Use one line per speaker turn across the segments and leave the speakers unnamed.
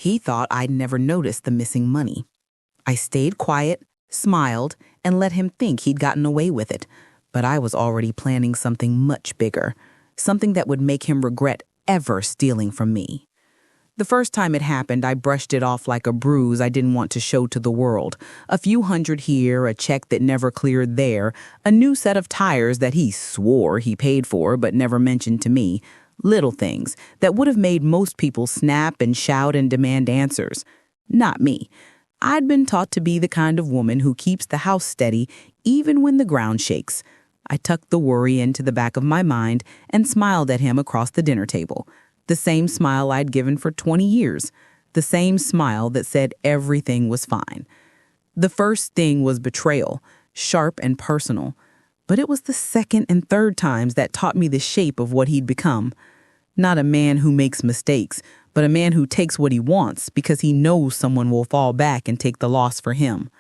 He thought I'd never noticed the missing money. I stayed quiet, smiled, and let him think he'd gotten away with it. But I was already planning something much bigger, something that would make him regret ever stealing from me. The first time it happened, I brushed it off like a bruise I didn't want to show to the world. A few hundred here, a check that never cleared there, a new set of tires that he swore he paid for but never mentioned to me. Little things that would have made most people snap and shout and demand answers. Not me. I'd been taught to be the kind of woman who keeps the house steady even when the ground shakes. I tucked the worry into the back of my mind and smiled at him across the dinner table. The same smile I'd given for 20 years. The same smile that said everything was fine. The first thing was betrayal, sharp and personal. But it was the second and third times that taught me the shape of what he'd become. Not a man who makes mistakes, but a man who takes what he wants because he knows someone will fall back and take the loss for him.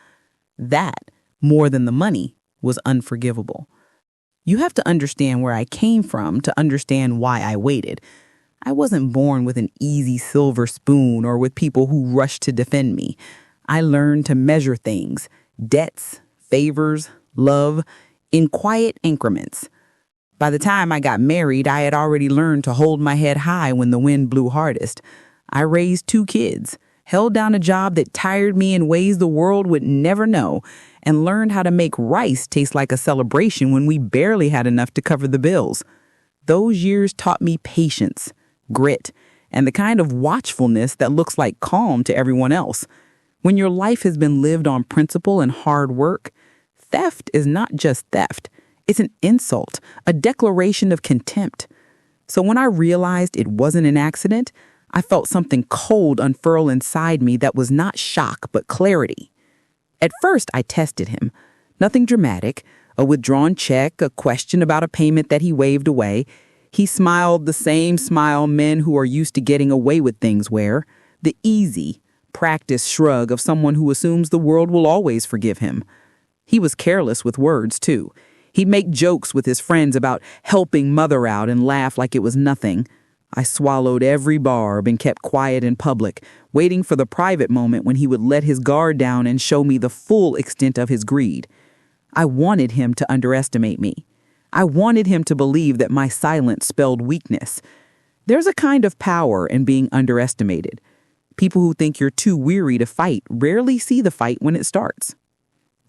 That, more than the money, was unforgivable. You have to understand where I came from to understand why I waited. I wasn't born with an easy silver spoon or with people who rushed to defend me. I learned to measure things, debts, favors, love, in quiet increments. By the time I got married, I had already learned to hold my head high when the wind blew hardest. I raised 2 kids, held down a job that tired me in ways the world would never know, and learned how to make rice taste like a celebration when we barely had enough to cover the bills. Those years taught me patience, grit, and the kind of watchfulness that looks like calm to everyone else. When your life has been lived on principle and hard work, theft is not just theft. It's an insult, a declaration of contempt. So when I realized it wasn't an accident, I felt something cold unfurl inside me that was not shock but clarity. At first, I tested him. Nothing dramatic, a withdrawn check, a question about a payment that he waved away. He smiled the same smile men who are used to getting away with things wear, the easy, practiced shrug of someone who assumes the world will always forgive him. He was careless with words, too. He'd make jokes with his friends about helping mother out and laugh like it was nothing. I swallowed every barb and kept quiet in public, waiting for the private moment when he would let his guard down and show me the full extent of his greed. I wanted him to underestimate me. I wanted him to believe that my silence spelled weakness. There's a kind of power in being underestimated. People who think you're too weary to fight rarely see the fight when it starts.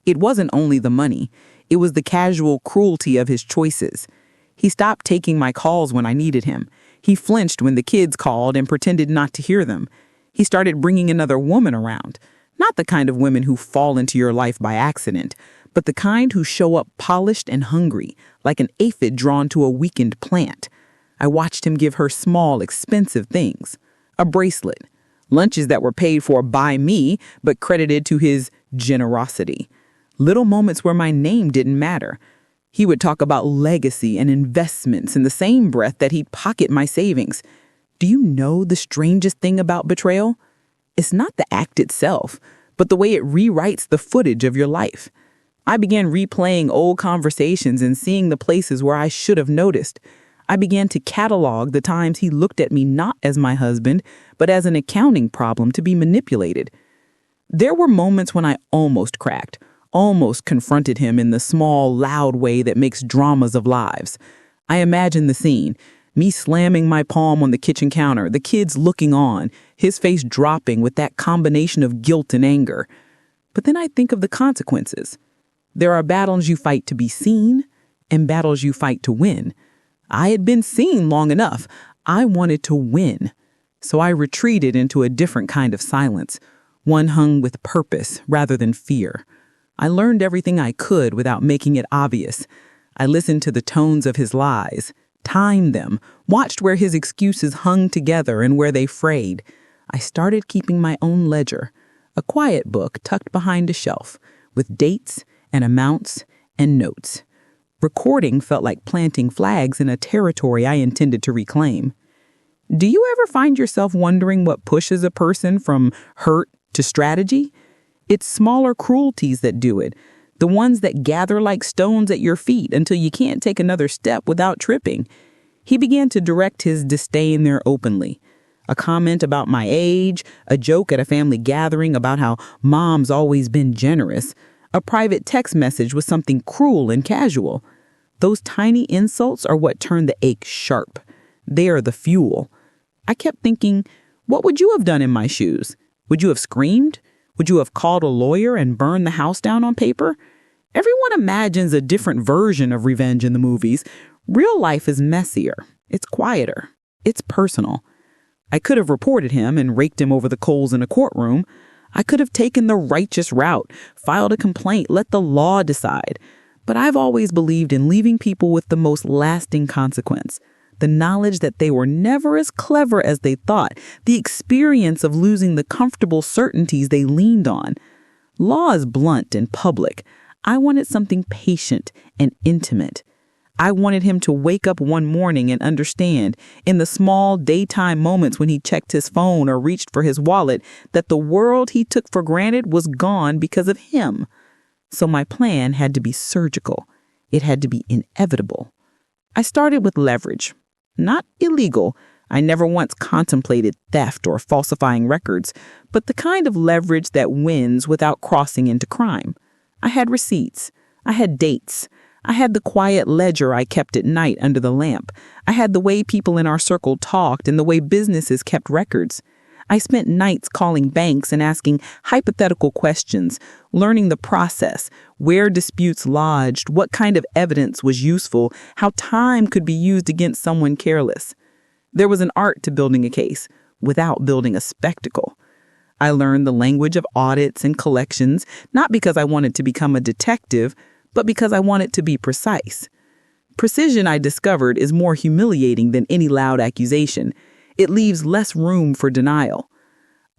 It wasn't only the money. It was the casual cruelty of his choices. He stopped taking my calls when I needed him. He flinched when the kids called and pretended not to hear them. He started bringing another woman around. Not the kind of women who fall into your life by accident, but the kind who show up polished and hungry, like an aphid drawn to a weakened plant. I watched him give her small, expensive things. A bracelet. Lunches that were paid for by me, but credited to his generosity. Little moments where my name didn't matter. He would talk about legacy and investments in the same breath that he'd pocket my savings. Do you know the strangest thing about betrayal? It's not the act itself, but the way it rewrites the footage of your life. I began replaying old conversations and seeing the places where I should have noticed. I began to catalog the times he looked at me not as my husband, but as an accounting problem to be manipulated. There were moments when I almost cracked, almost confronted him in the small, loud way that makes dramas of lives. I imagined the scene, me slamming my palm on the kitchen counter, the kids looking on, his face dropping with that combination of guilt and anger. But then I think of the consequences. There are battles you fight to be seen and battles you fight to win. I had been seen long enough. I wanted to win. So I retreated into a different kind of silence, one hung with purpose rather than fear. I learned everything I could without making it obvious. I listened to the tones of his lies, timed them, watched where his excuses hung together and where they frayed. I started keeping my own ledger, a quiet book tucked behind a shelf, with dates and amounts and notes. Recording felt like planting flags in a territory I intended to reclaim. Do you ever find yourself wondering what pushes a person from hurt to strategy? It's smaller cruelties that do it, the ones that gather like stones at your feet until you can't take another step without tripping. He began to direct his disdain there openly. a comment about my age, a joke at a family gathering about how mom's always been generous, a private text message with something cruel and casual. Those tiny insults are what turn the ache sharp. They are the fuel. I kept thinking, what would you have done in my shoes? Would you have screamed? Would you have called a lawyer and burned the house down on paper? Everyone imagines a different version of revenge in the movies. Real life is messier. It's quieter. It's personal. I could have reported him and raked him over the coals in a courtroom. I could have taken the righteous route, filed a complaint, let the law decide. But I've always believed in leaving people with the most lasting consequence. The knowledge that they were never as clever as they thought, the experience of losing the comfortable certainties they leaned on. Law is blunt and public. I wanted something patient and intimate. I wanted him to wake up one morning and understand, in the small daytime moments when he checked his phone or reached for his wallet, that the world he took for granted was gone because of him. So my plan had to be surgical. It had to be inevitable. I started with leverage. Not illegal. I never once contemplated theft or falsifying records, but the kind of leverage that wins without crossing into crime. I had receipts. I had dates. I had the quiet ledger I kept at night under the lamp. I had the way people in our circle talked and the way businesses kept records. I spent nights calling banks and asking hypothetical questions, learning the process, where disputes lodged, what kind of evidence was useful, how time could be used against someone careless. There was an art to building a case without building a spectacle. I learned the language of audits and collections, not because I wanted to become a detective, but because I wanted to be precise. Precision, I discovered, is more humiliating than any loud accusation. It leaves less room for denial.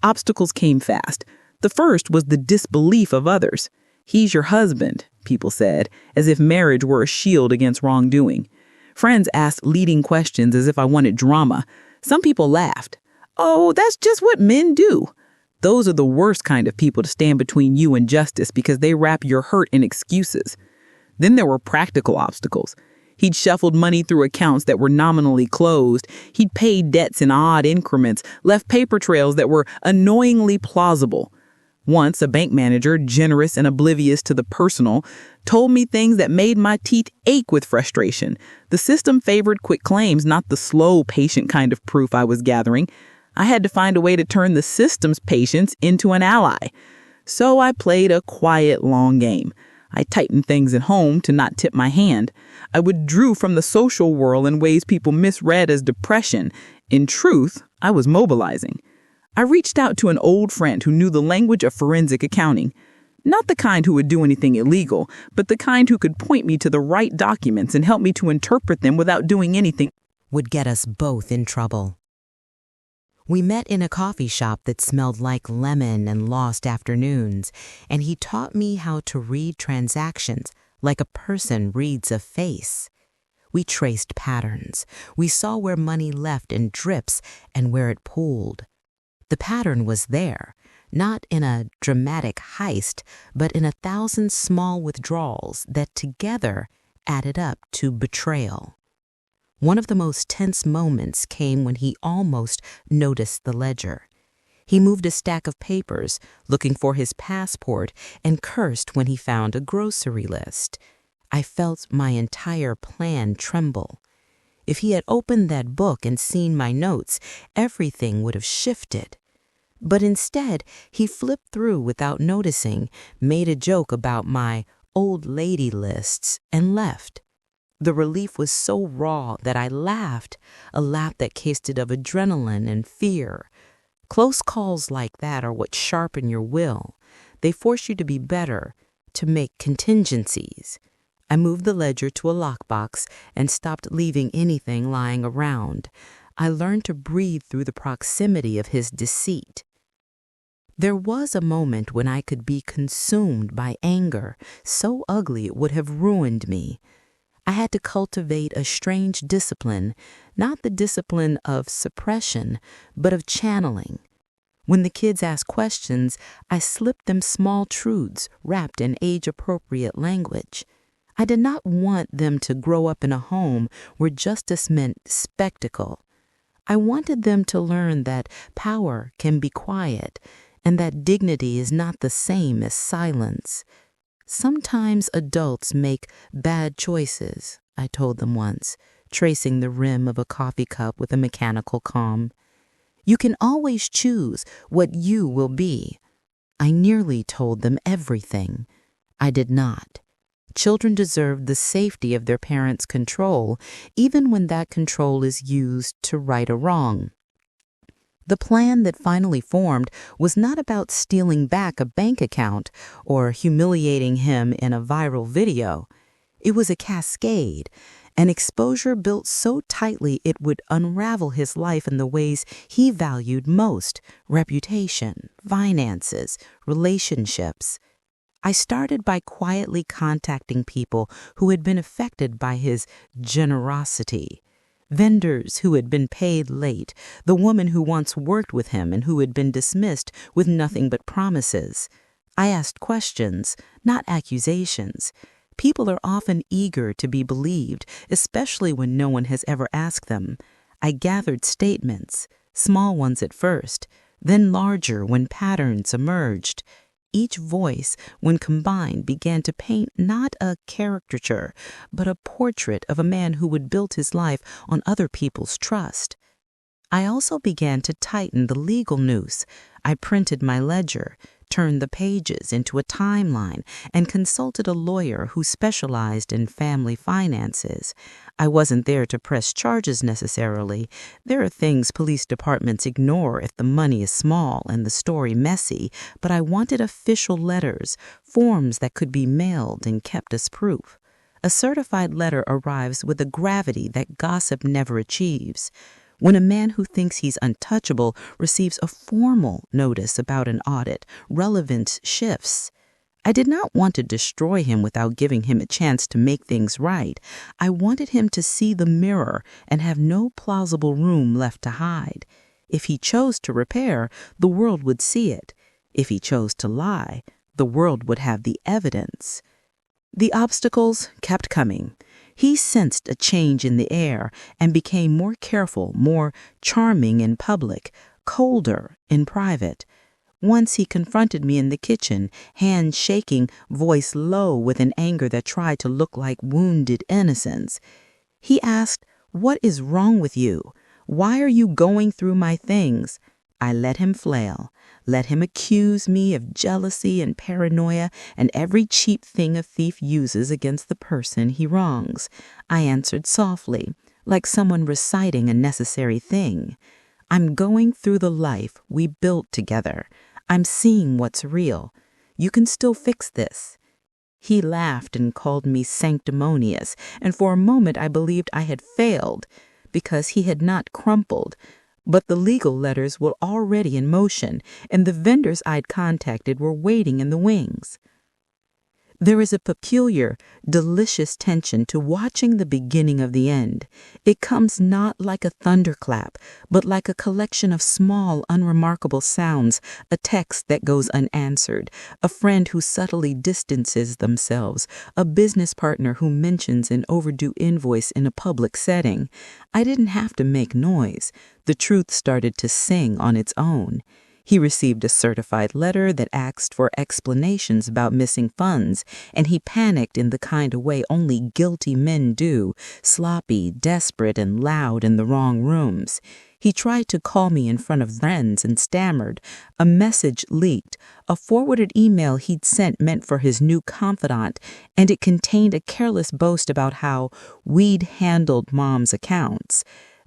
Obstacles came fast. The first was the disbelief of others. He's your husband, people said, as if marriage were a shield against wrongdoing. Friends asked leading questions as if I wanted drama. Some people laughed. Oh, that's just what men do. Those are the worst kind of people to stand between you and justice because they wrap your hurt in excuses. Then there were practical obstacles. He'd shuffled money through accounts that were nominally closed. He'd paid debts in odd increments, left paper trails that were annoyingly plausible. Once, a bank manager, generous and oblivious to the personal, told me things that made my teeth ache with frustration. The system favored quick claims, not the slow, patient kind of proof I was gathering. I had to find a way to turn the system's patience into an ally. So I played a quiet, long game. I tightened things at home to not tip my hand. I withdrew from the social world in ways people misread as depression. In truth, I was mobilizing. I reached out to an old friend who knew the language of forensic accounting. Not the kind who would do anything illegal, but the kind who could point me to the right documents and help me to interpret them without doing anything
would get us both in trouble. We met in a coffee shop that smelled like lemon and lost afternoons, and he taught me how to read transactions like a person reads a face. We traced patterns. We saw where money left in drips and where it pooled. The pattern was there, not in a dramatic heist, but in 1,000 small withdrawals that together added up to betrayal. One of the most tense moments came when he almost noticed the ledger. He moved a stack of papers, looking for his passport, and cursed when he found a grocery list. I felt my entire plan tremble. If he had opened that book and seen my notes, everything would have shifted. But instead, he flipped through without noticing, made a joke about my old lady lists, and left. The relief was so raw that I laughed, a laugh that tasted of adrenaline and fear. Close calls like that are what sharpen your will. They force you to be better, to make contingencies. I moved the ledger to a lockbox and stopped leaving anything lying around. I learned to breathe through the proximity of his deceit. There was a moment when I could be consumed by anger, so ugly it would have ruined me. I had to cultivate a strange discipline, not the discipline of suppression, but of channeling. When the kids asked questions, I slipped them small truths wrapped in age-appropriate language. I did not want them to grow up in a home where justice meant spectacle. I wanted them to learn that power can be quiet and that dignity is not the same as silence. Sometimes adults make bad choices, I told them once, tracing the rim of a coffee cup with a mechanical calm. You can always choose what you will be. I nearly told them everything. I did not. Children deserve the safety of their parents' control, even when that control is used to right a wrong. The plan that finally formed was not about stealing back a bank account or humiliating him in a viral video. It was a cascade, an exposure built so tightly it would unravel his life in the ways he valued most: reputation, finances, relationships. I started by quietly contacting people who had been affected by his generosity. Vendors who had been paid late, the woman who once worked with him and who had been dismissed with nothing but promises. I asked questions, not accusations. People are often eager to be believed, especially when no one has ever asked them. I gathered statements, small ones at first, then larger when patterns emerged. Each voice, when combined, began to paint not a caricature, but a portrait of a man who had built his life on other people's trust. I also began to tighten the legal noose. I printed my ledger, turned the pages into a timeline, and consulted a lawyer who specialized in family finances. I wasn't there to press charges necessarily. There are things police departments ignore if the money is small and the story messy, but I wanted official letters, forms that could be mailed and kept as proof. A certified letter arrives with a gravity that gossip never achieves. When a man who thinks he's untouchable receives a formal notice about an audit, relevance shifts. I did not want to destroy him without giving him a chance to make things right. I wanted him to see the mirror and have no plausible room left to hide. If he chose to repair, the world would see it. If he chose to lie, the world would have the evidence. The obstacles kept coming. He sensed a change in the air and became more careful, more charming in public, colder in private. Once he confronted me in the kitchen, hands shaking, voice low with an anger that tried to look like wounded innocence. He asked, "What is wrong with you? Why are you going through my things?" I let him flail, let him accuse me of jealousy and paranoia and every cheap thing a thief uses against the person he wrongs. I answered softly, like someone reciting a necessary thing. "I'm going through the life we built together. I'm seeing what's real. You can still fix this." He laughed and called me sanctimonious, and for a moment I believed I had failed because he had not crumpled. But the legal letters were already in motion, and the vendors I'd contacted were waiting in the wings. There is a peculiar, delicious tension to watching the beginning of the end. It comes not like a thunderclap, but like a collection of small, unremarkable sounds, a text that goes unanswered, a friend who subtly distances themselves, a business partner who mentions an overdue invoice in a public setting. I didn't have to make noise. The truth started to sing on its own. He received a certified letter that asked for explanations about missing funds, and he panicked in the kind of way only guilty men do, sloppy, desperate, and loud in the wrong rooms. He tried to call me in front of friends and stammered. A message leaked, a forwarded email he'd sent meant for his new confidant, and it contained a careless boast about how we'd handled Mom's accounts.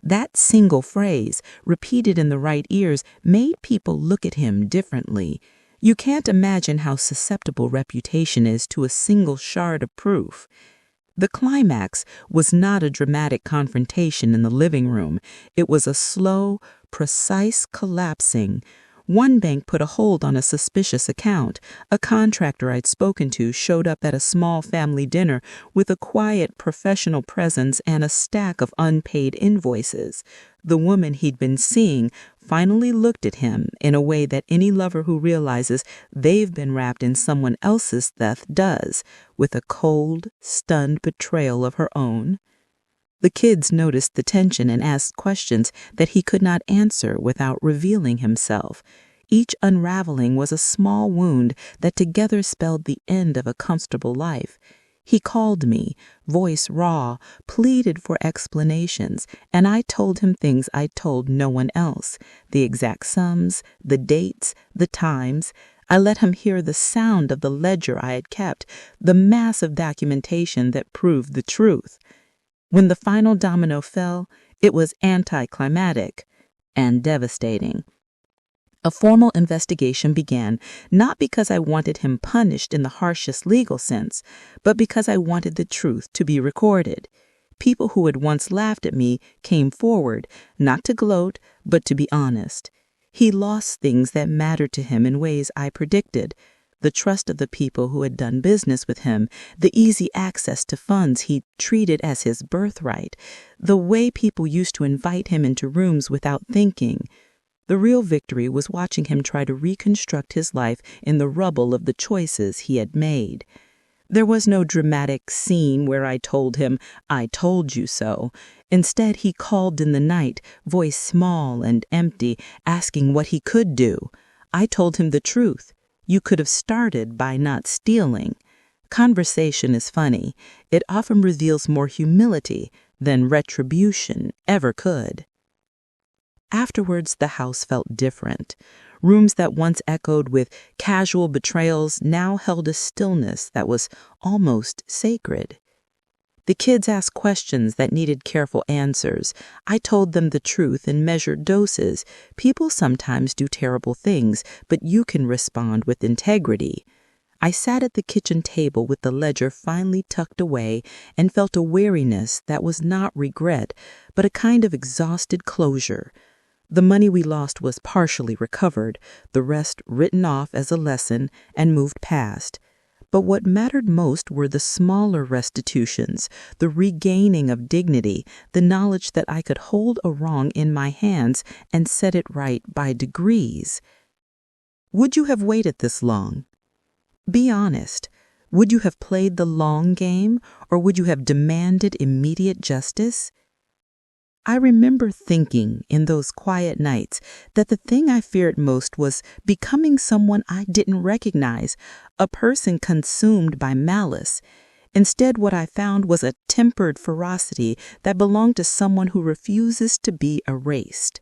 That single phrase, repeated in the right ears, made people look at him differently. You can't imagine how susceptible reputation is to a single shard of proof. The climax was not a dramatic confrontation in the living room. It was a slow, precise collapsing. One bank put a hold on a suspicious account. A contractor I'd spoken to showed up at a small family dinner with a quiet, professional presence and a stack of unpaid invoices. The woman he'd been seeing finally looked at him in a way that any lover who realizes they've been wrapped in someone else's theft does, with a cold, stunned betrayal of her own. The kids noticed the tension and asked questions that he could not answer without revealing himself. Each unraveling was a small wound that together spelled the end of a comfortable life. He called me, voice raw, pleaded for explanations, and I told him things I told no one else, the exact sums, the dates, the times. I let him hear the sound of the ledger I had kept, the massive documentation that proved the truth. When the final domino fell, it was anticlimactic and devastating. A formal investigation began, not because I wanted him punished in the harshest legal sense, but because I wanted the truth to be recorded. People who had once laughed at me came forward, not to gloat, but to be honest. He lost things that mattered to him in ways I predicted. The trust of the people who had done business with him, the easy access to funds he treated as his birthright, the way people used to invite him into rooms without thinking. The real victory was watching him try to reconstruct his life in the rubble of the choices he had made. There was no dramatic scene where I told him, "I told you so." Instead, he called in the night, voice small and empty, asking what he could do. I told him the truth. You could have started by not stealing. Conversation is funny. It often reveals more humility than retribution ever could. Afterwards, the house felt different. Rooms that once echoed with casual betrayals now held a stillness that was almost sacred. The kids asked questions that needed careful answers. I told them the truth in measured doses. People sometimes do terrible things, but you can respond with integrity. I sat at the kitchen table with the ledger finally tucked away and felt a weariness that was not regret, but a kind of exhausted closure. The money we lost was partially recovered, the rest written off as a lesson and moved past. But what mattered most were the smaller restitutions, the regaining of dignity, the knowledge that I could hold a wrong in my hands and set it right by degrees. Would you have waited this long? Be honest. Would you have played the long game, or would you have demanded immediate justice? I remember thinking in those quiet nights that the thing I feared most was becoming someone I didn't recognize, a person consumed by malice. Instead, what I found was a tempered ferocity that belonged to someone who refuses to be erased.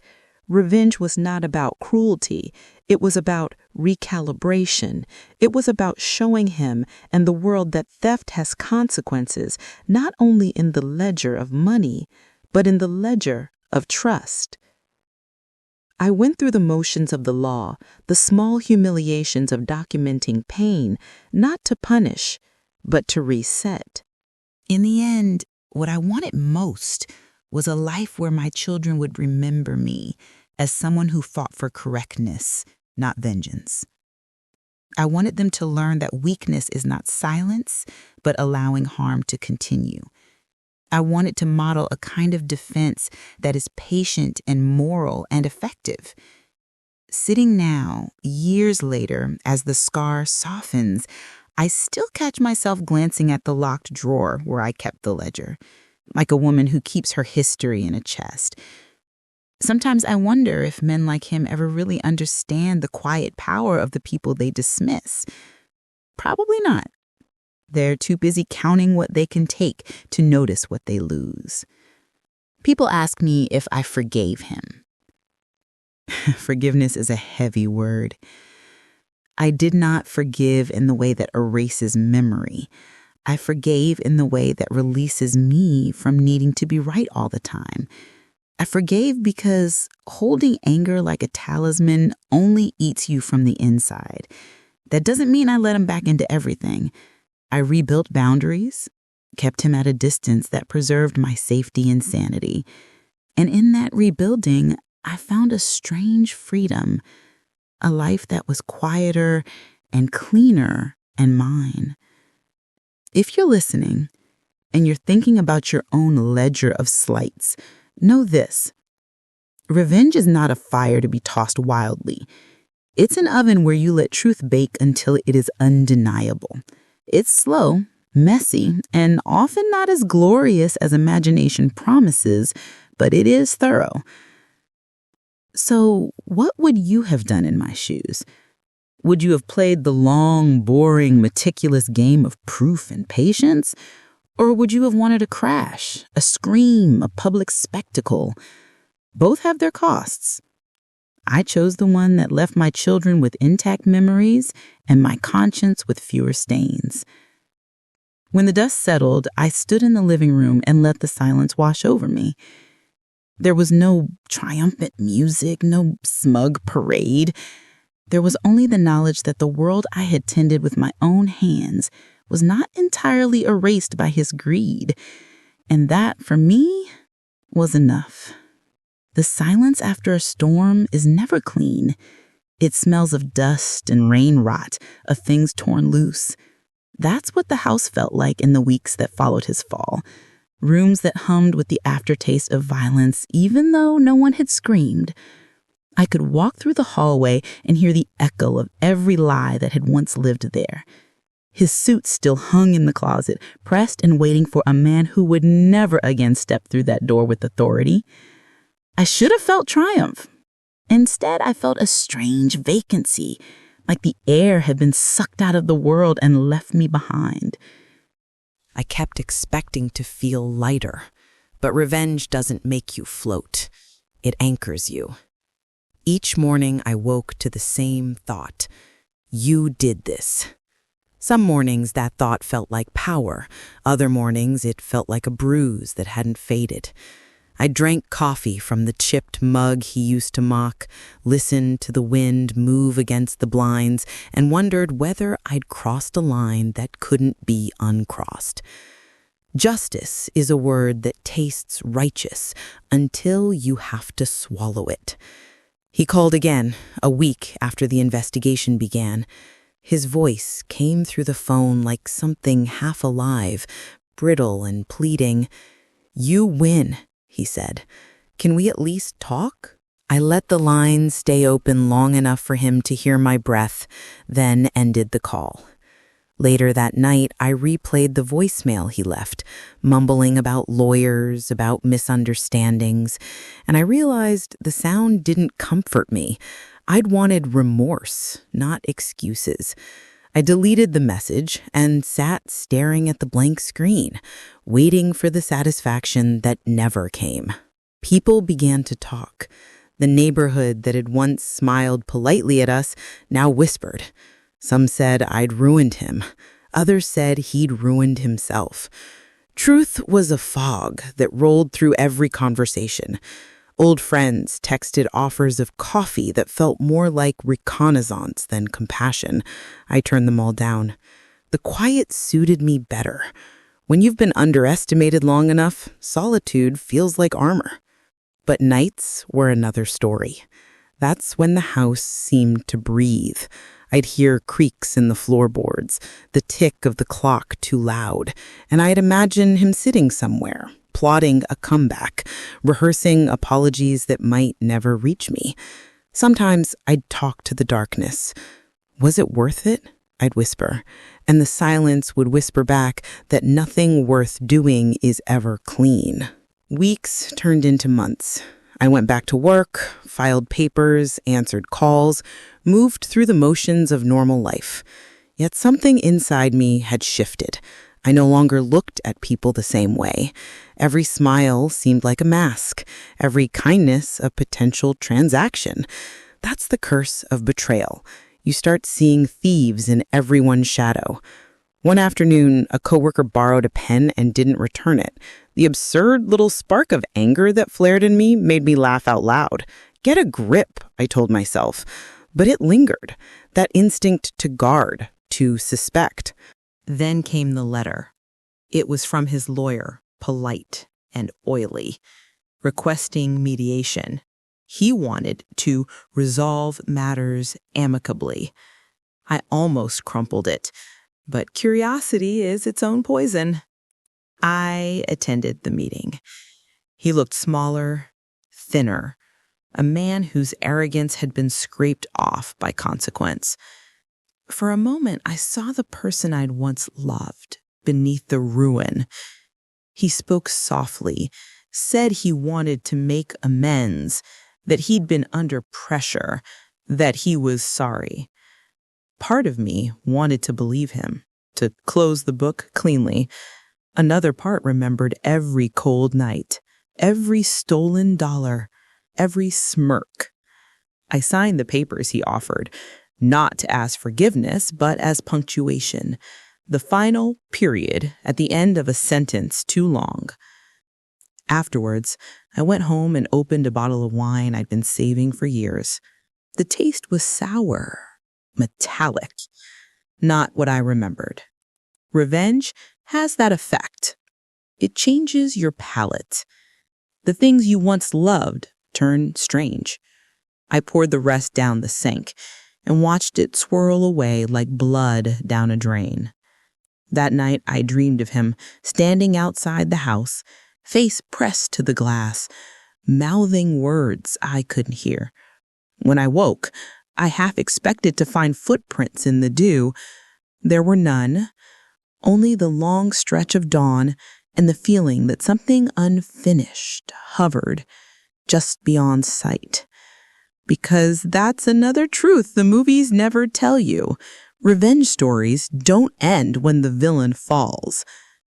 Revenge was not about cruelty. It was about recalibration. It was about showing him and the world that theft has consequences, not only in the ledger of money, but in the ledger of trust. I went through the motions of the law, the small humiliations of documenting pain, not to punish, but to reset.
In the end, what I wanted most was a life where my children would remember me as someone who fought for correctness, not vengeance. I wanted them to learn that weakness is not silence, but allowing harm to continue. I wanted to model a kind of defense that is patient and moral and effective. Sitting now, years later, as the scar softens, I still catch myself glancing at the locked drawer where I kept the ledger, like a woman who keeps her history in a chest. Sometimes I wonder if men like him ever really understand the quiet power of the people they dismiss. Probably not. They're too busy counting what they can take to notice what they lose. People ask me if I forgave him. Forgiveness is a heavy word. I did not forgive in the way that erases memory. I forgave in the way that releases me from needing to be right all the time. I forgave because holding anger like a talisman only eats you from the inside. That doesn't mean I let him back into everything. I rebuilt boundaries, kept him at a distance that preserved my safety and sanity. And in that rebuilding, I found a strange freedom, a life that was quieter and cleaner and mine. If you're listening and you're thinking about your own ledger of slights, know this. Revenge is not a fire to be tossed wildly. It's an oven where you let truth bake until it is undeniable. It's slow, Messy, and often not as glorious as imagination promises, but it is thorough. So, what would you have done in my shoes? Would you have played the long, boring, meticulous game of proof and patience? Or would you have wanted a crash, a scream, a public spectacle? Both have their costs. I chose the one that left my children with intact memories and my conscience with fewer stains. When the dust settled, I stood in the living room and let the silence wash over me. There was no triumphant music, no smug parade. There was only the knowledge that the world I had tended with my own hands was not entirely erased by his greed. And that, for me, was enough. The silence after a storm is never clean. It smells of dust and rain rot, of things torn loose. That's what the house felt like in the weeks that followed his fall. Rooms that hummed with the aftertaste of violence, even though no one had screamed. I could walk through the hallway and hear the echo of every lie that had once lived there. His suit still hung in the closet, pressed and waiting for a man who would never again step through that door with authority. I should have felt triumph. Instead, I felt a strange vacancy, like the air had been sucked out of the world and left me behind.
I kept expecting to feel lighter, but revenge doesn't make you float. It anchors you. Each morning I woke to the same thought. You did this. Some mornings that thought felt like power. Other mornings it felt like a bruise that hadn't faded. I drank coffee from the chipped mug he used to mock, listened to the wind move against the blinds, and wondered whether I'd crossed a line that couldn't be uncrossed. Justice is a word that tastes righteous until you have to swallow it. He called again, a week after the investigation began. His voice came through the phone like something half alive, brittle and pleading. "You win," he said. "Can we at least talk?" I let the line stay open long enough for him to hear my breath, then ended the call. Later that night, I replayed the voicemail he left, mumbling about lawyers, about misunderstandings, and I realized the sound didn't comfort me. I'd wanted remorse, not excuses. I deleted the message and sat staring at the blank screen, waiting for the satisfaction that never came. People began to talk. The neighborhood that had once smiled politely at us now whispered. Some said I'd ruined him. Others said he'd ruined himself. Truth was a fog that rolled through every conversation. Old friends texted offers of coffee that felt more like reconnaissance than compassion. I turned them all down. The quiet suited me better. When you've been underestimated long enough, solitude feels like armor. But nights were another story. That's when the house seemed to breathe. I'd hear creaks in the floorboards, the tick of the clock too loud, and I'd imagine him sitting somewhere, plotting a comeback, rehearsing apologies that might never reach me. Sometimes I'd talk to the darkness. "Was it worth it?" I'd whisper, and the silence would whisper back that nothing worth doing is ever clean. Weeks turned into months. I went back to work, filed papers, answered calls, moved through the motions of normal life. Yet something inside me had shifted. I no longer looked at people the same way. Every smile seemed like a mask, every kindness a potential transaction. That's the curse of betrayal. You start seeing thieves in everyone's shadow. One afternoon, a coworker borrowed a pen and didn't return it. The absurd little spark of anger that flared in me made me laugh out loud. Get a grip, I told myself. But it lingered. That instinct to guard, to suspect. Then came the letter. It was from his lawyer, polite and oily, requesting mediation. He wanted to resolve matters amicably. I almost crumpled it, but curiosity is its own poison. I attended the meeting. He looked smaller, thinner, a man whose arrogance had been scraped off by consequence. For a moment, I saw the person I'd once loved,
beneath the ruin. He spoke softly, said he wanted to make amends, that he'd been under pressure, that he was sorry. Part of me wanted to believe him, to close the book cleanly. Another part remembered every cold night, every stolen dollar, every smirk. I signed the papers he offered, not to ask forgiveness, but as punctuation, the final period at the end of a sentence too long. Afterwards, I went home and opened a bottle of wine I'd been saving for years. The taste was sour, metallic, not what I remembered. Revenge has that effect. It changes your palate. The things you once loved turn strange. I poured the rest down the sink and watched it swirl away like blood down a drain. That night, I dreamed of him standing outside the house, face pressed to the glass, mouthing words I couldn't hear. When I woke, I half expected to find footprints in the dew. There were none, only the long stretch of dawn and the feeling that something unfinished hovered just beyond sight. Because that's another truth the movies never tell you. Revenge stories don't end when the villain falls.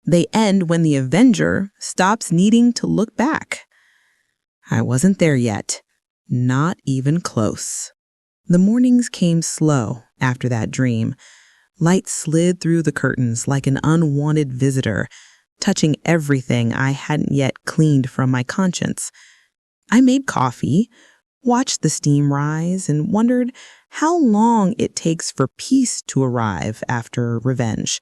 They end when the avenger stops needing to look back. I wasn't there yet, not even close. The mornings came slow after that dream. Light slid through the curtains like an unwanted visitor, touching everything I hadn't yet cleaned from my conscience. I made coffee, watched the steam rise, and wondered how long it takes for peace to arrive after revenge.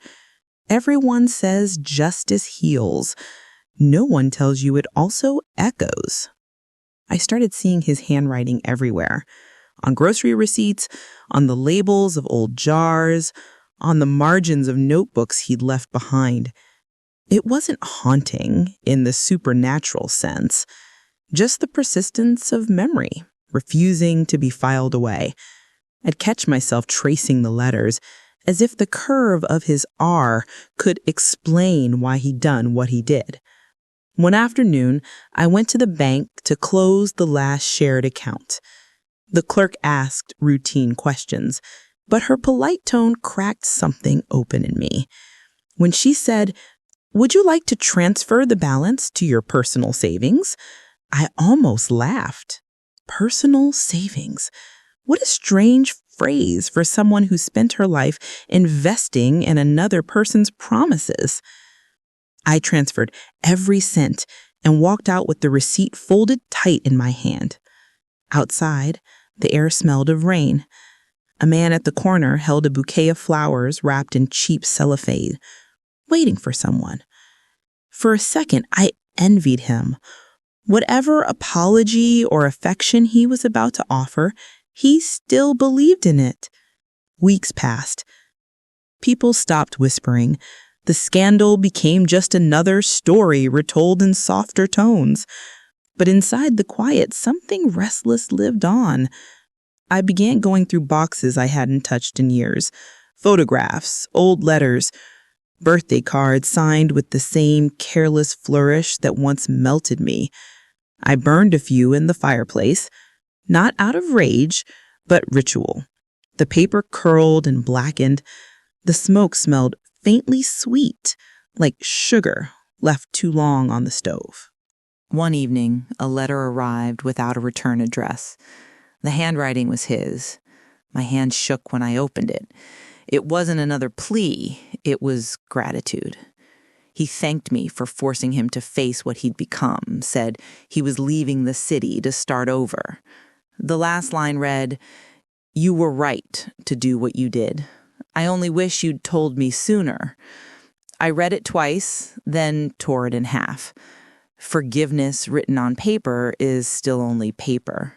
Everyone says justice heals. No one tells you it also echoes. I started seeing his handwriting everywhere. On grocery receipts, on the labels of old jars, on the margins of notebooks he'd left behind. It wasn't haunting in the supernatural sense, just the persistence of memory, refusing to be filed away. I'd catch myself tracing the letters, as if the curve of his R could explain why he'd done what he did. One afternoon, I went to the bank to close the last shared account. The clerk asked routine questions, but her polite tone cracked something open in me. When she said, "Would you like to transfer the balance to your personal savings?" I almost laughed. Personal savings. What a strange phrase for someone who spent her life investing in another person's promises. I transferred every cent and walked out with the receipt folded tight in my hand. Outside, the air smelled of rain. A man at the corner held a bouquet of flowers wrapped in cheap cellophane, waiting for someone. For a second, I envied him. Whatever apology or affection he was about to offer, he still believed in it. Weeks passed. People stopped whispering. The scandal became just another story retold in softer tones. But inside the quiet, something restless lived on. I began going through boxes I hadn't touched in years. Photographs, old letters, birthday cards signed with the same careless flourish that once melted me. I burned a few in the fireplace, not out of rage, but ritual. The paper curled and blackened. The smoke smelled faintly sweet, like sugar left too long on the stove. One evening, a letter arrived without a return address. The handwriting was his. My hand shook when I opened it. It wasn't another plea, it was gratitude. He thanked me for forcing him to face what he'd become, said he was leaving the city to start over. The last line read, "You were right to do what you did. I only wish you'd told me sooner." I read it twice, then tore it in half. Forgiveness written on paper is still only paper.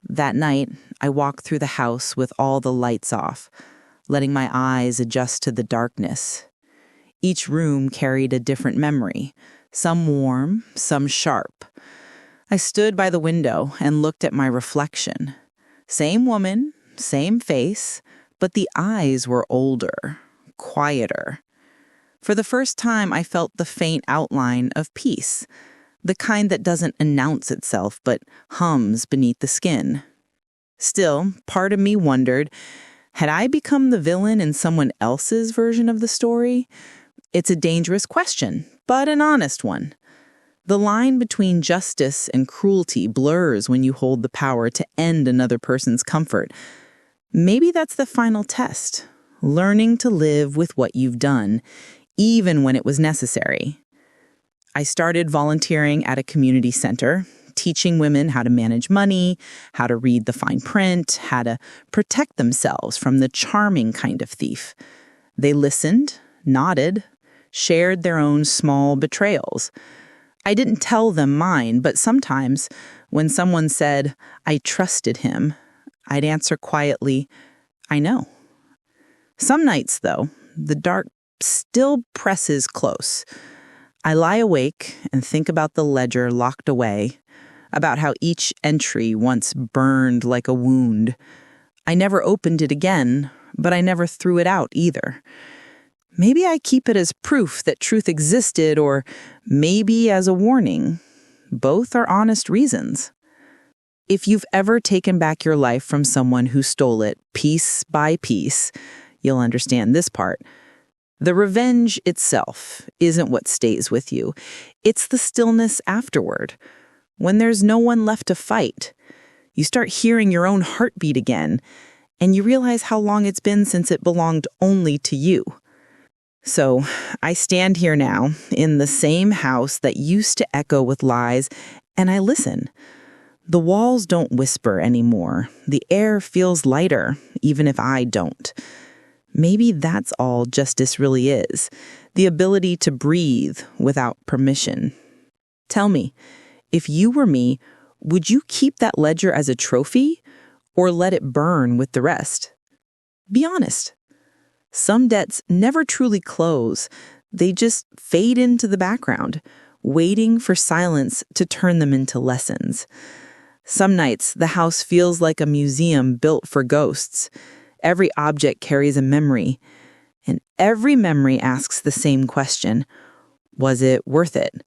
That night, I walked through the house with all the lights off, letting my eyes adjust to the darkness. Each room carried a different memory, some warm, some sharp. I stood by the window and looked at my reflection. Same woman, same face, but the eyes were older, quieter. For the first time, I felt the faint outline of peace, the kind that doesn't announce itself but hums beneath the skin. Still, part of me wondered, had I become the villain in someone else's version of the story? It's a dangerous question, but an honest one. The line between justice and cruelty blurs when you hold the power to end another person's comfort. Maybe that's the final test, learning to live with what you've done, even when it was necessary. I started volunteering at a community center, teaching women how to manage money, how to read the fine print, how to protect themselves from the charming kind of thief. They listened, nodded, shared their own small betrayals. I didn't tell them mine, but sometimes when someone said, "I trusted him," I'd answer quietly, "I know." Some nights, though, the dark still presses close. I lie awake and think about the ledger locked away, about how each entry once burned like a wound. I never opened it again, but I never threw it out either. Maybe I keep it as proof that truth existed, or maybe as a warning. Both are honest reasons. If you've ever taken back your life from someone who stole it piece by piece, you'll understand this part. The revenge itself isn't what stays with you. It's the stillness afterward. When there's no one left to fight, you start hearing your own heartbeat again, and you realize how long it's been since it belonged only to you. So I stand here now in the same house that used to echo with lies, and I listen. The walls don't whisper anymore. The air feels lighter, even if I don't. Maybe that's all justice really is, the ability to breathe without permission. Tell me, if you were me, would you keep that ledger as a trophy or let it burn with the rest? Be honest. Some debts never truly close. They just fade into the background, waiting for silence to turn them into lessons. Some nights, the house feels like a museum built for ghosts. Every object carries a memory, and every memory asks the same question: was it worth it?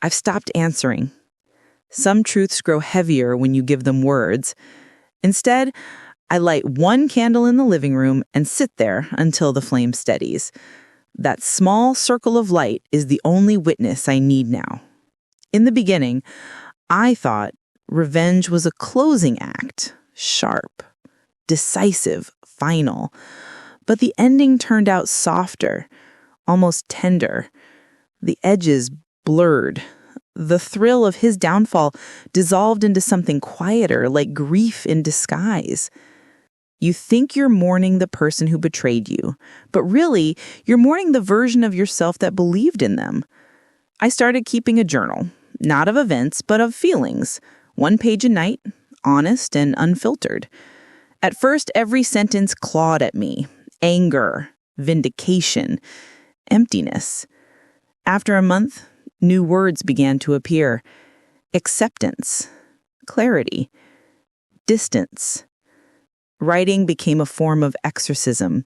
I've stopped answering. Some truths grow heavier when you give them words. Instead, I light one candle in the living room and sit there until the flame steadies. That small circle of light is the only witness I need now. In the beginning, I thought revenge was a closing act, sharp, decisive, final. But the ending turned out softer, almost tender. The edges blurred. The thrill of his downfall dissolved into something quieter, like grief in disguise. You think you're mourning the person who betrayed you, but really, you're mourning the version of yourself that believed in them. I started keeping a journal, not of events, but of feelings. 1 page a night, honest and unfiltered. At first, every sentence clawed at me. Anger, vindication, emptiness. After a month, new words began to appear. Acceptance, clarity, distance. Writing became a form of exorcism.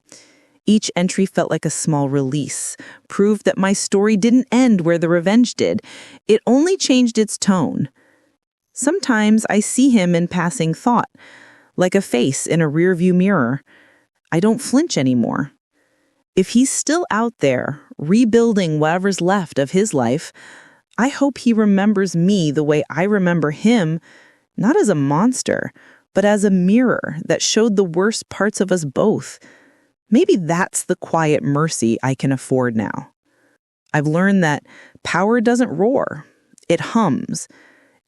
Each entry felt like a small release, proved that my story didn't end where the revenge did. It only changed its tone. Sometimes I see him in passing thought, like a face in a rearview mirror. I don't flinch anymore. If he's still out there, rebuilding whatever's left of his life, I hope he remembers me the way I remember him, not as a monster, but as a mirror that showed the worst parts of us both. Maybe that's the quiet mercy I can afford now. I've learned that power doesn't roar. It hums.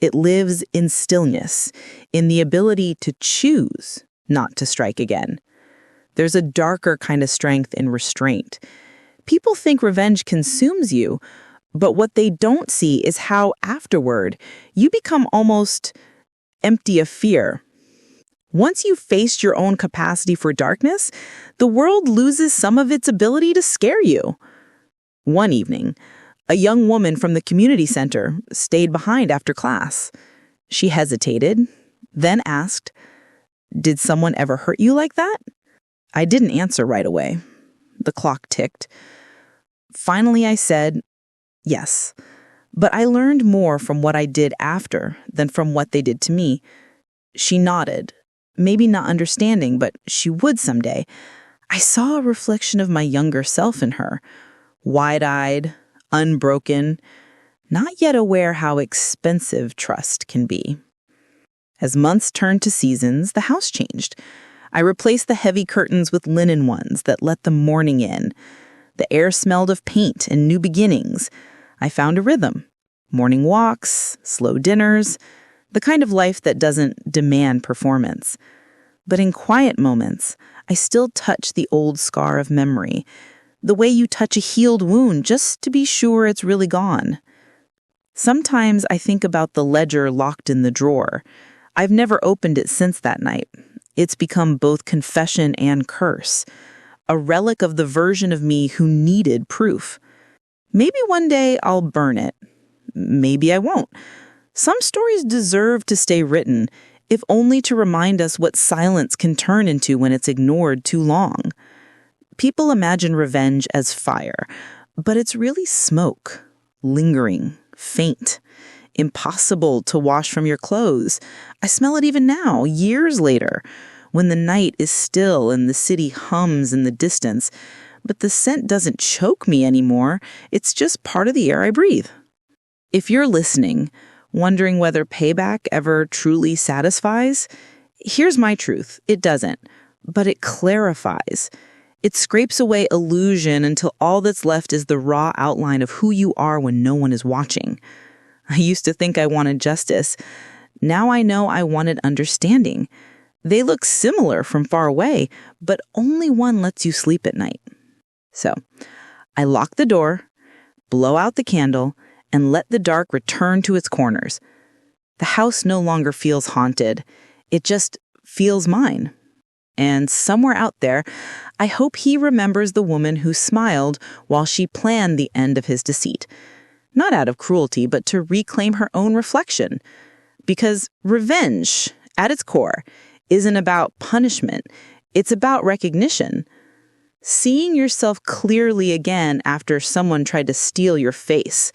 It lives in stillness, in the ability to choose not to strike again. There's a darker kind of strength in restraint. People think revenge consumes you, but what they don't see is how afterward you become almost empty of fear. Once you've faced your own capacity for darkness, the world loses some of its ability to scare you. One evening, a young woman from the community center stayed behind after class. She hesitated, then asked, "Did someone ever hurt you like that?" I didn't answer right away. The clock ticked. Finally, I said, yes. But I learned more from what I did after than from what they did to me. She nodded, maybe not understanding, but she would someday. I saw a reflection of my younger self in her, wide-eyed, unbroken, not yet aware how expensive trust can be. As months turned to seasons, the house changed. I replaced the heavy curtains with linen ones that let the morning in. The air smelled of paint and new beginnings. I found a rhythm. Morning walks, slow dinners, the kind of life that doesn't demand performance. But in quiet moments, I still touch the old scar of memory, the way you touch a healed wound just to be sure it's really gone. Sometimes I think about the ledger locked in the drawer. I've never opened it since that night. It's become both confession and curse, a relic of the version of me who needed proof. Maybe one day I'll burn it. Maybe I won't. Some stories deserve to stay written, if only to remind us what silence can turn into when it's ignored too long. People imagine revenge as fire, but it's really smoke, lingering, faint, impossible to wash from your clothes. I smell it even now, years later, when the night is still and the city hums in the distance, but the scent doesn't choke me anymore. It's just part of the air I breathe. If you're listening, wondering whether payback ever truly satisfies, here's my truth. It doesn't, but it clarifies. It scrapes away illusion until all that's left is the raw outline of who you are when no one is watching. I used to think I wanted justice. Now I know I wanted understanding. They look similar from far away, but only one lets you sleep at night. So, I lock the door, blow out the candle, and let the dark return to its corners. The house no longer feels haunted. It just feels mine. And somewhere out there, I hope he remembers the woman who smiled while she planned the end of his deceit. Not out of cruelty, but to reclaim her own reflection. Because revenge, at its core, isn't about punishment. It's about recognition. Seeing yourself clearly again after someone tried to steal your face.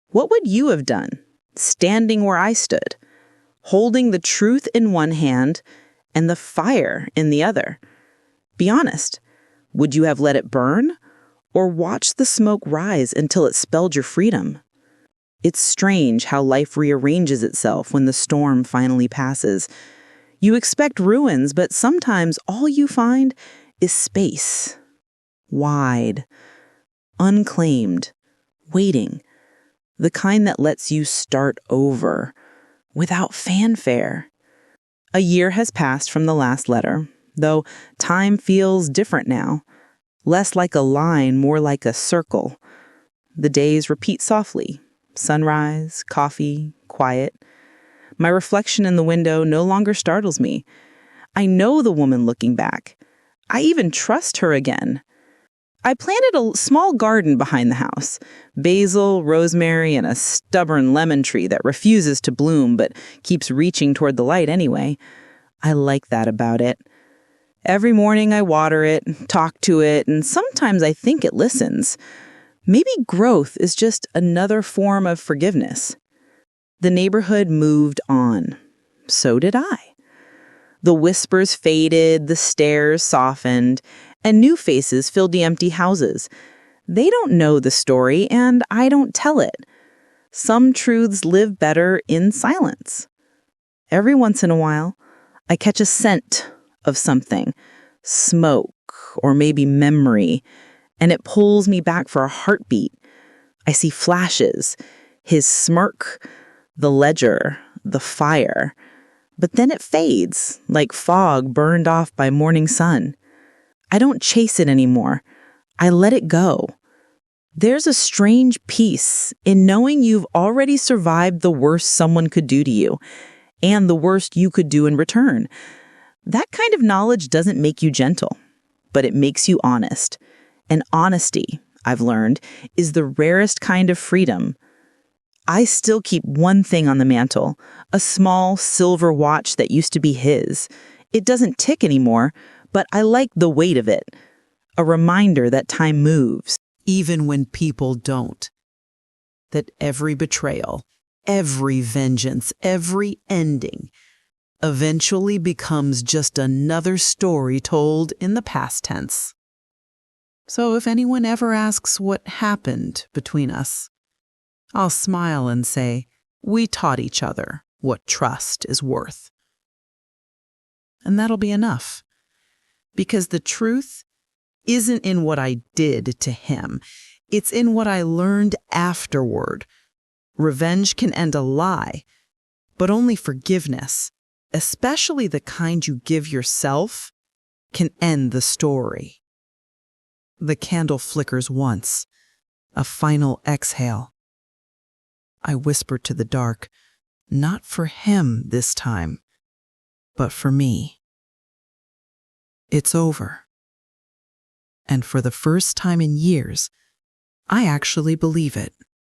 What would you have done, standing where I stood, holding the truth in one hand and the fire in the other? Be honest. Would you have let it burn or watch the smoke rise until it spelled your freedom? It's strange how life rearranges itself when the storm finally passes. You expect ruins, but sometimes all you find is space. Wide, unclaimed, waiting. The kind that lets you start over, without fanfare. A year has passed from the last letter, though time feels different now. Less like a line, more like a circle. The days repeat softly. Sunrise, coffee, quiet. My reflection in the window no longer startles me. I know the woman looking back. I even trust her again. I planted a small garden behind the house. Basil, rosemary, and a stubborn lemon tree that refuses to bloom but keeps reaching toward the light anyway. I like that about it. Every morning I water it, talk to it, and sometimes I think it listens. Maybe growth is just another form of forgiveness. The neighborhood moved on. So did I. The whispers faded, the stares softened, and new faces filled the empty houses. They don't know the story, and I don't tell it. Some truths live better in silence. Every once in a while, I catch a scent of something, smoke, or maybe memory, and it pulls me back for a heartbeat. I see flashes, his smirk, the ledger, the fire. But then it fades, like fog burned off by morning sun. I don't chase it anymore. I let it go. There's a strange peace in knowing you've already survived the worst someone could do to you, and the worst you could do in return. That kind of knowledge doesn't make you gentle, but it makes you honest. And honesty, I've learned, is the rarest kind of freedom. I still keep one thing on the mantle, a small silver watch that used to be his. It doesn't tick anymore, but I like the weight of it, a reminder that time moves.
even when people don't. That every betrayal, every vengeance, every ending eventually becomes just another story told in the past tense. So if anyone ever asks what happened between us, I'll smile and say, we taught each other what trust is worth. And that'll be enough. Because the truth isn't in what I did to him. It's in what I learned afterward. Revenge can end a lie, but only forgiveness, especially the kind you give yourself, can end the story. The candle flickers once, a final exhale. I whisper to the dark, not for him this time, but for me. It's over. And for the first time in years, I actually believe it.